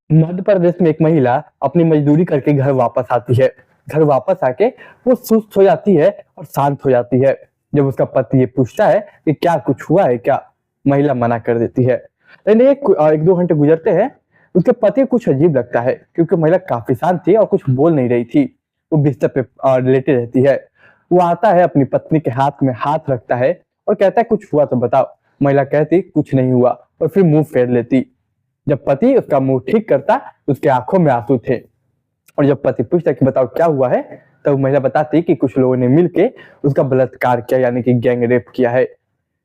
मध्य प्रदेश में एक महिला अपनी मजदूरी करके घर वापस आती है। घर वापस आके वो सुस्त हो जाती है और शांत हो जाती है। जब उसका पति ये पूछता है कि क्या कुछ हुआ है क्या, महिला मना कर देती है। लेकिन एक दो घंटे गुजरते हैं। उसके पति को कुछ अजीब लगता है क्योंकि महिला काफी शांत थी और कुछ बोल नहीं रही थी। वो बिस्तर पे लेटे रहती है। वो आता है, अपनी पत्नी के हाथ में हाथ रखता है और कहता है कुछ हुआ तो बताओ। महिला कहती कुछ नहीं हुआ और फिर मुंह फेर लेती। जब पति उसका मुंह ठीक करता, उसके आंखों में आंसू थे। और जब पति पूछता कि बताओ क्या हुआ है, तब महिला बताती कि कुछ लोगों ने मिलके उसका बलात्कार किया, यानी कि गैंग रेप किया है।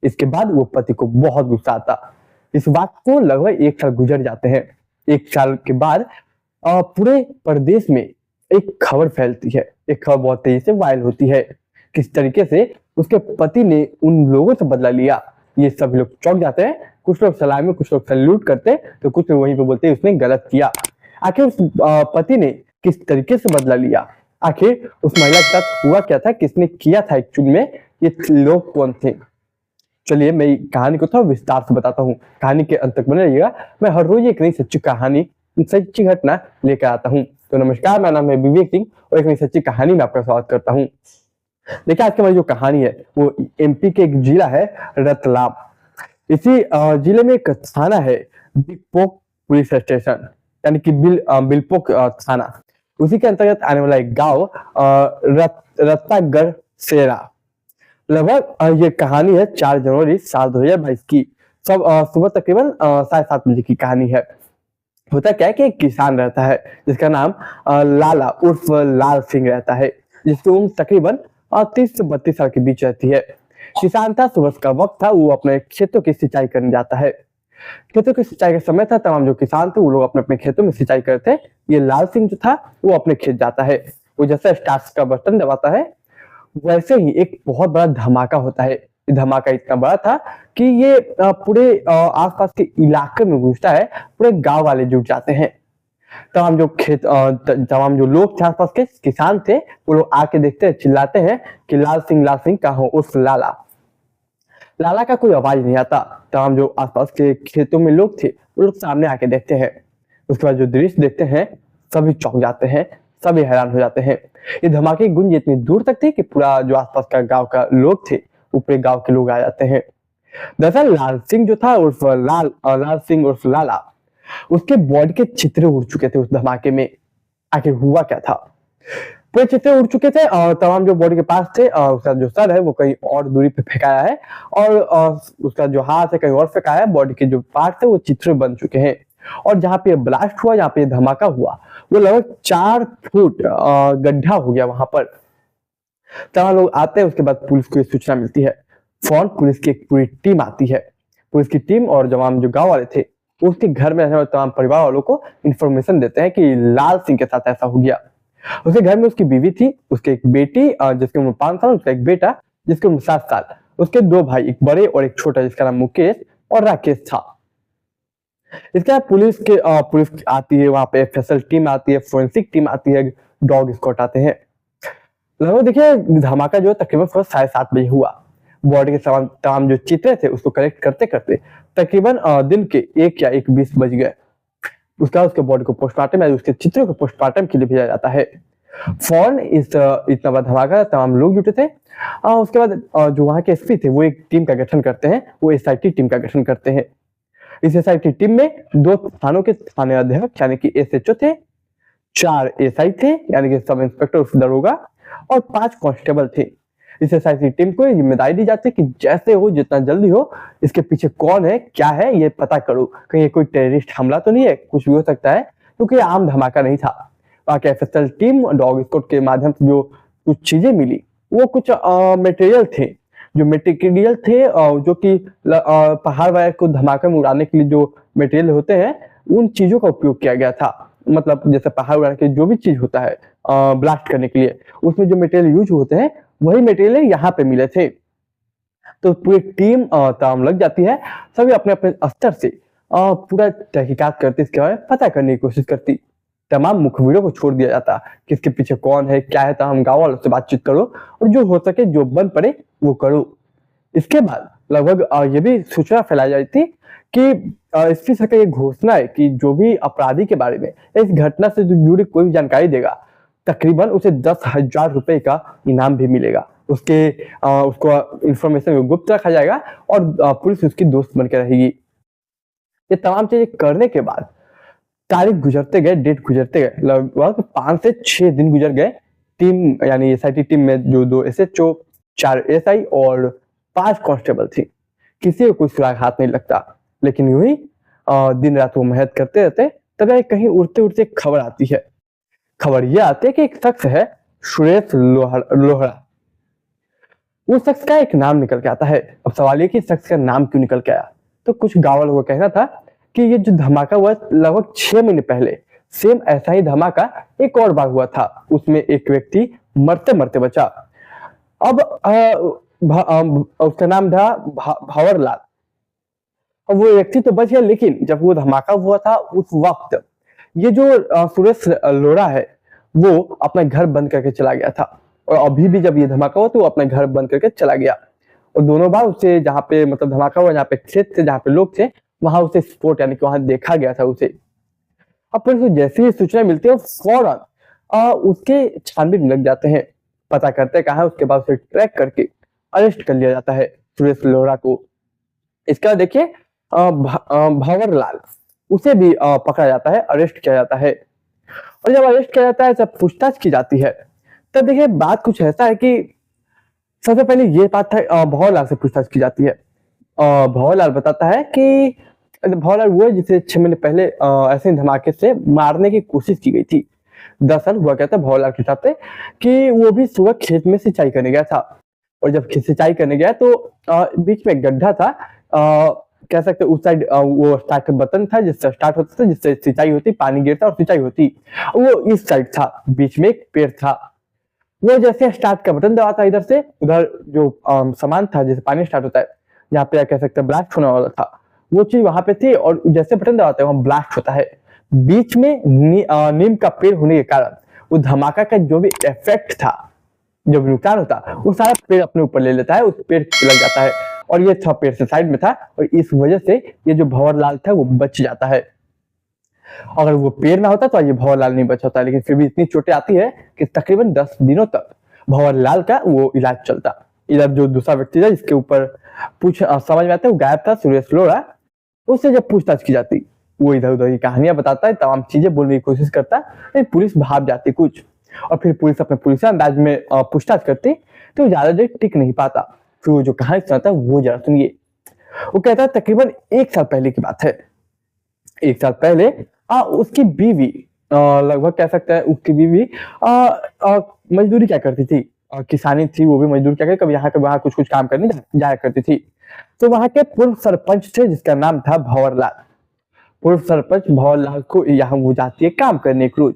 इसके बाद वो पति को बहुत गुस्सा आता। इस बात को लगभग 1 साल गुजर जाते हैं। 1 साल के बाद पूरे प्रदेश में एक खबर फैलती है। एक खबर बहुत तेजी से वायरल होती है। किस तरीके से उसके पति ने उन लोगों से बदला लिया, ये सब लोग चौंक जाते हैं। कुछ लोग सलामी, कुछ लोग सैल्यूट करते, तो कुछ लोग वहीं पे बोलते हैं उसने गलत किया। आखिर उस पति ने किस तरीके से बदला लिया, आखिर उस महिला के साथ हुआ क्या था, किसने किया था एक्चुअल में, ये लोग कौन थे। चलिए मैं कहानी को थोड़ा विस्तार से बताता हूँ। कहानी के अंत तक बने रहिएगा। मैं हर रोज एक नई सच्ची कहानी, सच्ची घटना लेकर आता हूँ। तो नमस्कार, मेरा नाम है विवेक सिंह और एक नई सच्ची कहानी में आपका स्वागत करता हूँ। देखिए आज की हमारी जो कहानी है वो एमपी के एक जिला है रतलाम। इसी जिले में एक थाना है बिलपोक पुलिस स्टेशन, यानी कि बिलपोक थाना। उसी के अंतर्गत आने वाला एक गांव रत्तागढ़ सेरा। लगभग ये कहानी है 4 जनवरी साल 2022 की। सब सुबह तकरीबन 7:30 बजे की कहानी है। होता क्या है कि एक किसान रहता है जिसका नाम लाला उर्फ लाल सिंह रहता है, जिसकी उम्र तकरीबन 30 से 32 साल के बीच रहती है। किसान था, सुबह का वक्त था, वो अपने खेतों की सिंचाई करने जाता है। खेतों की सिंचाई का समय था, तमाम जो किसान थे वो लोग अपने अपने खेतों में सिंचाई करते हैं। ये लाल सिंह जो था वो अपने खेत जाता है। वो जैसे स्टार्ट का बटन दबाता है, वैसे ही एक बहुत बड़ा धमाका होता है। ये धमाका इतना बड़ा था कि ये पूरे आसपास के इलाके में गूंजता है। पूरे गांव वाले जुट जाते हैं। तमाम जो लोग थे, आसपास के किसान थे, वो लोग आके देखते हैं, चिल्लाते हैं कि लाल सिंह कहाँ हो, उस लाला। लाला का कोई आवाज नहीं आता। तमाम जो आसपास के खेतों में लोग थे वो लोग सामने आके देखते हैं। उसके बाद जो दृश्य देखते हैं, सभी चौंक जाते हैं, सभी हैरान हो जाते हैं। ये धमाके की गूंज इतनी दूर तक थी कि पूरा जो आसपास का गांव का लोग थे, वो पूरे गांव के लोग आ जाते हैं। दरअसल लाल सिंह जो था उर्फ लाल सिंह उर्फ लाला, उसके बॉडी के छितरे उड़ चुके थे उस धमाके में। आखिर हुआ क्या था, पूरे छितरे उड़ चुके थे और तमाम जो बॉडी के पास थे, उसका जो सर है वो कहीं और दूरी पे फेंकाया है और उसका जो हाथ है कहीं और फेंकाया है। बॉडी के जो पार्ट थे वो चित्रे बन चुके हैं। और जहाँ पे ब्लास्ट हुआ, जहाँ पे धमाका हुआ, वो लगभग 4 फुट गड्ढा हो गया वहां पर। तमाम लोग आते हैं। उसके बाद पुलिस को सूचना मिलती है। फौरन पुलिस की एक पूरी टीम आती है। पुलिस की टीम और तमाम जो गांव वाले थे उसके घर में रहने वाले तमाम परिवार वालों को इंफॉर्मेशन देते हैं कि लाल सिंह के साथ ऐसा हो गया। उसके घर में उसकी बीवी थी, उसकी एक बेटी जिसकी उम्र 5 साल, उसका एक बेटा जिसकी उम्र 7 साल, उसके 2 भाई, एक बड़े और एक छोटा, जिसका नाम मुकेश और राकेश था। इसके बाद पुलिस आती है, वहां पे स्पेशल टीम आती है, फोरेंसिक टीम आती है, डॉग स्क्वाड आते हैं। लगभग देखिए धमाका जो है तकरीबन 7:30 बजे हुआ। बॉडी के तमाम जो चित्रे थे उसको कलेक्ट करते करते तकरीबन दिन के 1 या 1:20 बज गए। उसका उसके बॉडी को पोस्टमार्टम या उसके चित्रों को पोस्टमार्टम के लिए भेजा जाता है। फौरन इतना बड़ा धमाका, तमाम लोग जुटे थे। उसके बाद जो वहां के एसपी थे वो एक टीम का गठन करते हैं, वो एसआईटी टीम का गठन करते हैं। इस एसआईटी टीम में 2 थानों के थाने अध्यक्ष यानी कि एसएचओ थे, 4 एसआई थे यानी कि सब इंस्पेक्टर उर्फ दरोगा, और 5 कांस्टेबल थे। इस एसआईटी टीम को जिम्मेदारी दी जाती है कि जैसे हो, जितना जल्दी हो, इसके पीछे कौन है, क्या है, ये पता करो। कहीं कोई टेररिस्ट हमला तो नहीं है, कुछ भी हो सकता है, क्योंकि आम धमाका नहीं था। वहां के एफएसएल टीम डॉग स्क्वाड के माध्यम से जो कुछ चीजें मिली, वो कुछ मटेरियल थे, जो कि पहाड़ वगैरह को धमाके में उड़ाने के लिए जो मटेरियल होते हैं, उन चीजों का उपयोग किया गया था। मतलब जैसे पहाड़ उड़ाने के जो भी चीज होता है ब्लास्ट करने के लिए, उसमें जो मटेरियल यूज होते हैं वही मटेरियल यहाँ पे मिले थे। तो पूरी टीम काम लग जाती है। सभी अपने अपने स्तर से पूरा तहकीकात करती, इसके बारे में पता करने की कोशिश करती। तमाम मुखबिरों को छोड़ दिया जाता, किसके पीछे कौन है, क्या है, हम गाँव वालों से बातचीत करो और जो हो सके, जो बन पड़े वो करो। इसके बाद लगभग ये भी सूचना फैलाई जा रही थी कि इसकी सरकार ये घोषणा है कि जो भी अपराधी के बारे में इस घटना से जुड़ी कोई भी जानकारी देगा, तकरीबन उसे 10,000 रुपए का इनाम भी मिलेगा। उसको इंफॉर्मेशन गुप्त रखा जाएगा और पुलिस उसकी दोस्त बनकर रहेगी। ये तमाम चीजें करने के बाद तारीख गुजरते गए, डेट गुजरते गए, लगभग 5 से 6 दिन गुजर गए। टीम यानी एसआईटी टीम में जो 2 एसएचओ, 4 एसआई और 5 कांस्टेबल थी, किसी को कोई सुराग हाथ नहीं लगता। लेकिन यूं ही दिन रात वो मेहनत करते रहते, तभी कहीं उड़ते उड़ते खबर आती है। खबर यह आती है कि एक शख्स है सुरेश लोहड़ा। उस शख्स का एक नाम निकल के आता है। अब सवाल ये कि शख्स का नाम क्यों निकल के आया, तो कुछ गाँव लोगों का कहना था कि ये जो धमाका हुआ लगभग 6 महीने पहले सेम ऐसा ही धमाका एक और बार हुआ था। उसमें एक व्यक्ति मरते मरते बचा। अब उसका नाम था भंवरलाल। अब वो व्यक्ति तो बच गया, लेकिन जब वो धमाका हुआ था उस वक्त ये जो सुरेश लोहड़ा है वो अपना घर बंद करके चला गया था। और अभी भी जब ये धमाका हुआ तो वो अपना घर बंद करके चला गया। और दोनों बार उसे जहाँ पे मतलब धमाका हुआ, जहाँ पे खेत थे, जहाँ पे लोग थे, वहां उसे स्पॉट यानी कि वहां देखा गया था उसे। अब पुलिस जैसे ही सूचना मिलती है फौरन उसके छानबीन में लग जाते हैं, पता करते कहाँ है। उसके बाद उसे ट्रैक करके अरेस्ट कर लिया जाता है सुरेश लोहड़ा को। इसका देखिए भंवरलाल, उसे भी पकड़ा जाता है, अरेस्ट किया जाता है। और जब अरेस्ट किया जाता है, जब पूछताछ की जाती है, तब देखिए बात कुछ ऐसा है कि सबसे पहले ये बात है भंवरलाल से पूछताछ की जाती है। भंवरलाल बताता है कि भंवरलाल वो है जिसे 6 महीने पहले ऐसे धमाके से मारने की कोशिश की गई थी। दरअसल हुआ क्या था भंवरलाल के हिसाब से कि वो भी सुबह खेत में सिंचाई करने गया था। और जब सिंचाई करने गया तो बीच में एक गड्ढा था, कह सकते उस साइड वो स्टार्ट बटन था जिससे स्टार्ट होता था, जिससे सिंचाई होती, पानी गिरता और सिंचाई होती। वो इस साइड था, बीच में एक पेड़ था। वो जैसे स्टार्ट का बटन दबाता इधर से उधर जो सामान था जैसे पानी स्टार्ट होता है, जहाँ पे कह सकते ब्लास्ट होने वाला था, वो चीज वहां पे थी। और जैसे बटन दबाते हैं वहां ब्लास्ट होता है। बीच में नीम का पेड़ होने के कारण वो धमाका का जो भी इफेक्ट था, जो भी नुकसान होता, वो सारा पेड़ अपने ऊपर ले लेता है, उस पेड़ पे लग जाता है। और ये था पेड़ से साइड में था, और इस वजह से ये जो भंवरलाल था वो बच जाता है। अगर वो पेड़ ना होता तो ये भंवरलाल नहीं बच होता। लेकिन फिर भी इतनी चोटें आती है कि तकरीबन 10 दिनों तक भंवरलाल का वो इलाज चलता। इधर जो दूसरा व्यक्ति था जिसके ऊपर समझ में आता है वो गायब था, सुरेश लोहड़ा, उससे जब पूछताछ की जाती, वो इधर उधर की कहानियां बताता है, तमाम चीजें बोलने की कोशिश करता है। पुलिस भाग जाती कुछ, और फिर पुलिस अपने पुलिस अंदाज में पूछताछ करती तो ज्यादा देर टिक नहीं पाता। फिर वो जो कहानी सुनाता है वो जरा सुनिए। वो कहता है तकरीबन 1 साल पहले की बात है। 1 साल पहले उसकी बीवी, लगभग कह सकते हैं उसकी बीवी मजदूरी क्या करती थी, किसानी थी, वो भी मजदूर क्या करती, कभी यहाँ कभी वहां कुछ कुछ काम करने जाया करती थी। तो वहां के पूर्व सरपंच थे जिसका नाम था भंवरलाल। पूर्व सरपंच भंवरलाल को यहाँ वो जाती है काम करने एक रोज।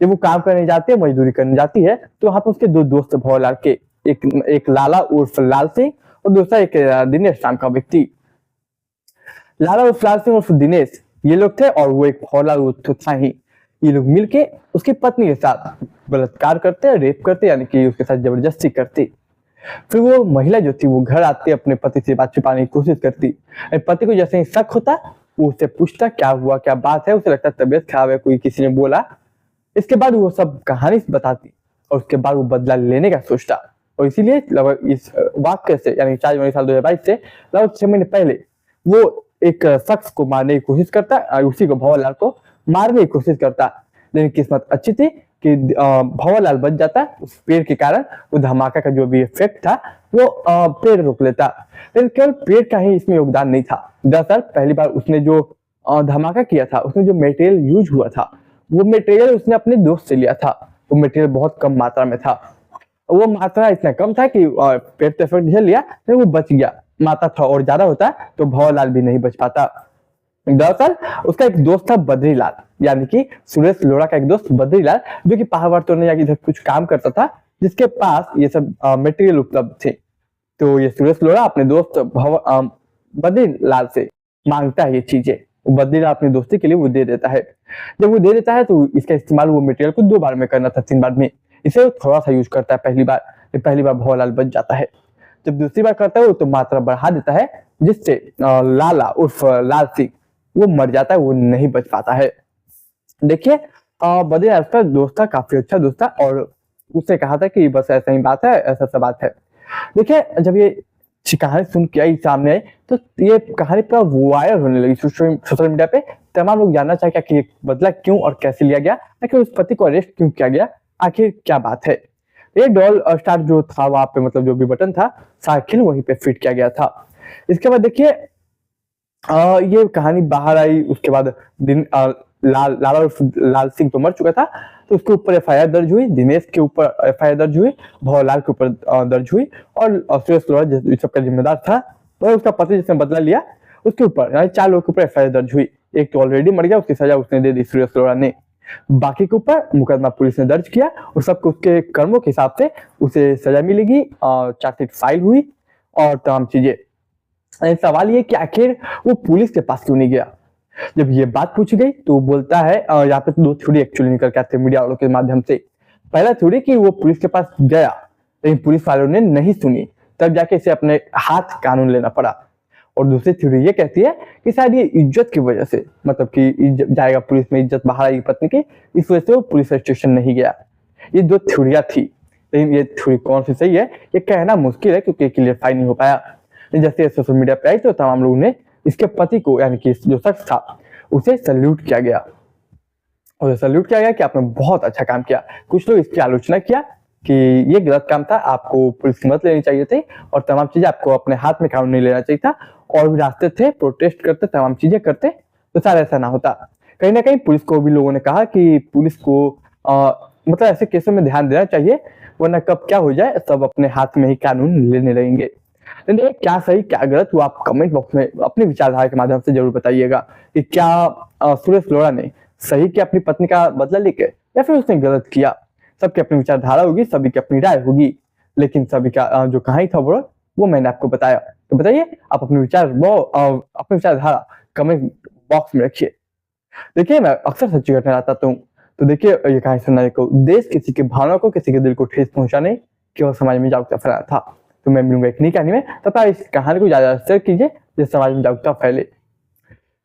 जब वो काम करने जाती है, मजदूरी करने जाती है, तो वहां पर उसके 2 दोस्त भंवरलाल के, एक लाला उर्फ लाल सिंह और दूसरा एक दिनेश नाम का व्यक्ति। लाला उर्फ लाल सिंह उर्फ दिनेश ये लोग थे, और वो एक भंवरलाल तो था ही। ये लोग मिलके उसकी पत्नी के साथ बलात्कार करते, रेप करते, यानी कि उसके साथ जबरदस्ती करते। फिर वो महिला जो थी वो घर आती, अपने पति से बात छुपाने की कोशिश करती। पति को जैसे ही शक होता वो उससे पूछता क्या हुआ, क्या बात है। उसे लगता तबीयत खराब है, कोई किसी ने बोला। इसके बाद वो सब कहानी बताती, और उसके बाद वो बदला लेने का सोचता। और इसीलिए लगभग इस वाक्य से यानी 4 जनवरी साल 2022 से लगभग 6 महीने पहले वो एक शख्स को मारने की कोशिश करता, उसी को भंवरलाल को मारने की कोशिश करता। लेकिन किस्मत अच्छी थी कि भंवरलाल बच जाता। उस पेड़ के कारण वो धमाका का जो भी इफेक्ट था वो पेड़ रोक लेता। लेकिन केवल पेड़ का ही इसमें योगदान नहीं था। दरअसल पहली बार उसने जो धमाका किया था, उसमें जो मटेरियल यूज हुआ था, वो मटेरियल उसने अपने दोस्त से लिया था। वो मटेरियल बहुत कम मात्रा में था। वो मात्रा इतना कम था कि पेड़ तो इफेक्ट झेल लिया, लेकिन वो बच गया। मात्रा थोड़ा और ज्यादा होता तो भंवरलाल भी नहीं बच पाता। दरअसल उसका एक दोस्त था बद्रीलाल, यानी कि सुरेश लोहड़ा का एक दोस्त बद्रीलाल, जो कि पहाड़ तोड़ने या इधर कुछ काम करता था, जिसके पास ये सब मटेरियल उपलब्ध थे। तो ये सुरेश लोहड़ा अपने दोस्त बद्रीलाल से मांगता है ये चीजें। बद्रीलाल अपनी दोस्ती के लिए वो दे देता है। जब वो दे देता है तो इसका इस्तेमाल वो मटेरियल को 2 बार में करना था, 3 बार में। इसे थोड़ा सा यूज करता है पहली बार भंवरलाल बच जाता है। जब दूसरी बार करता है वो तो मात्रा बढ़ा देता है, जिससे लाला उर्फ लाल सिंह वो मर जाता है, वो नहीं बच पाता है। देखिए बद्रीनाथ का दोस्त था, काफी अच्छा दोस्त था, और उसने कहा था कि बस ऐसा ही बात है, ऐसा सा बात है। देखिए जब ये कहानी सुन के आई सामने आई तो ये कहानी पूरा वायरल होने लगी सोशल मीडिया पे। तमाम लोग जानना चाहे कि बदला क्यों और कैसे लिया गया, आखिर उस पति को अरेस्ट क्यों किया गया, आखिर क्या बात है। ये डॉल स्टार जो था वहां पे, मतलब जो भी बटन था साखिल वहीं पे फिट किया गया था। इसके बाद देखिए ये कहानी बाहर आई, उसके बाद दिन लाल सिंह तो मर चुका था, तो उसके ऊपर एफआईआर दर्ज हुई, दिनेश के ऊपर एफआईआर दर्ज हुई, भवलाल के ऊपर दर्ज हुई, और सुरेश लोहरा इस सबका जिम्मेदार था और उसका पति जिसने बदला लिया उसके ऊपर, यानी 4 लोगों के ऊपर एफआईआर दर्ज हुई। एक तो ऑलरेडी मर गया, उसकी सजा उसने दे दी सुरेश लोहरा ने। बाकी के ऊपर मुकदमा पुलिस ने दर्ज किया और सबको उसके कर्मों के हिसाब से उसे सजा मिलेगी, चार्जशीट फाइल हुई और तमाम चीजें। सवाल ये कि आखिर वो पुलिस के पास क्यों नहीं गया। जब ये बात पूछी गई तो वो बोलता है, यहाँ पे 2 थ्योरी एक्चुअली निकल के आते हैं मीडिया वालों के माध्यम से। पहला थ्योरी कि वो पुलिस के पास गया लेकिन पुलिस वालों ने नहीं सुनी, तब जाके इसे अपने हाथ कानून लेना पड़ा। और दूसरी थ्योरी ये कहती है कि शायद ये इज्जत की वजह से, मतलब कि जाएगा पुलिस में, इज्जत बाहर आएगी पत्नी की, इस वजह से वो पुलिस स्टेशन नहीं गया। ये 2 थ्योरियां थी, लेकिन ये थ्योरी कौन सी सही है ये कहना मुश्किल है, क्योंकि क्लियरफाई नहीं हो पाया। जैसे सोशल मीडिया पे आई तो तमाम लोगों ने इसके पति को, यानी कि जो शख्स था उसे सल्यूट किया गया, और सल्यूट किया गया कि आपने बहुत अच्छा काम किया। कुछ लोग इसकी आलोचना किया कि ये गलत काम था, आपको पुलिस की मदद लेनी चाहिए थी और तमाम चीजें आपको अपने हाथ में कानून नहीं लेना चाहिए था, और भी रास्ते थे, प्रोटेस्ट करते, तमाम चीजें करते तो शायद ऐसा ना होता। कहीं ना कहीं पुलिस को भी लोगों ने कहा कि पुलिस को मतलब ऐसे केसों में ध्यान देना चाहिए, वरना कब क्या हो जाए सब अपने हाथ में ही कानून लेने लगेंगे। लेकिन क्या सही क्या गलत वो आप कमेंट बॉक्स में अपनी विचारधारा के माध्यम से जरूर बताइएगा कि क्या सुरेश लोहरा ने सही किया अपनी पत्नी का बदला लेकर, या फिर उसने गलत किया। सबकी अपनी विचारधारा होगी, सभी की अपनी राय होगी, लेकिन सभी का जो कहानी था वो मैंने आपको बताया। तो बताइए आप अपने अपनी विचारधारा कमेंट बॉक्स में रखिए। देखिए मैं अक्सर सच्ची घटना बताता हूँ, तो देखिए ये कहानी सुनने को देश किसी की भावना को, किसी के दिल को ठेस पहुंचाने, केवल समाज में जागरूकता फैलाना था। तो मैं मिलूंगा एक नई कहानी में, तब तक इस कहानी को ज्यादा शेयर कीजिए जिससे समाज में जागरूकता फैले।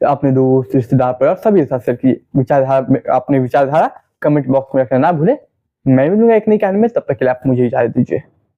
अपने दोस्त, रिश्तेदार, परिवार सभी के साथ शेयर कीजिए। अपनी विचारधारा कमेंट बॉक्स में रखना ना भूले। मैं मिलूंगा एक नई कहानी में, तब तक के लिए आप मुझे इजाजत दीजिए।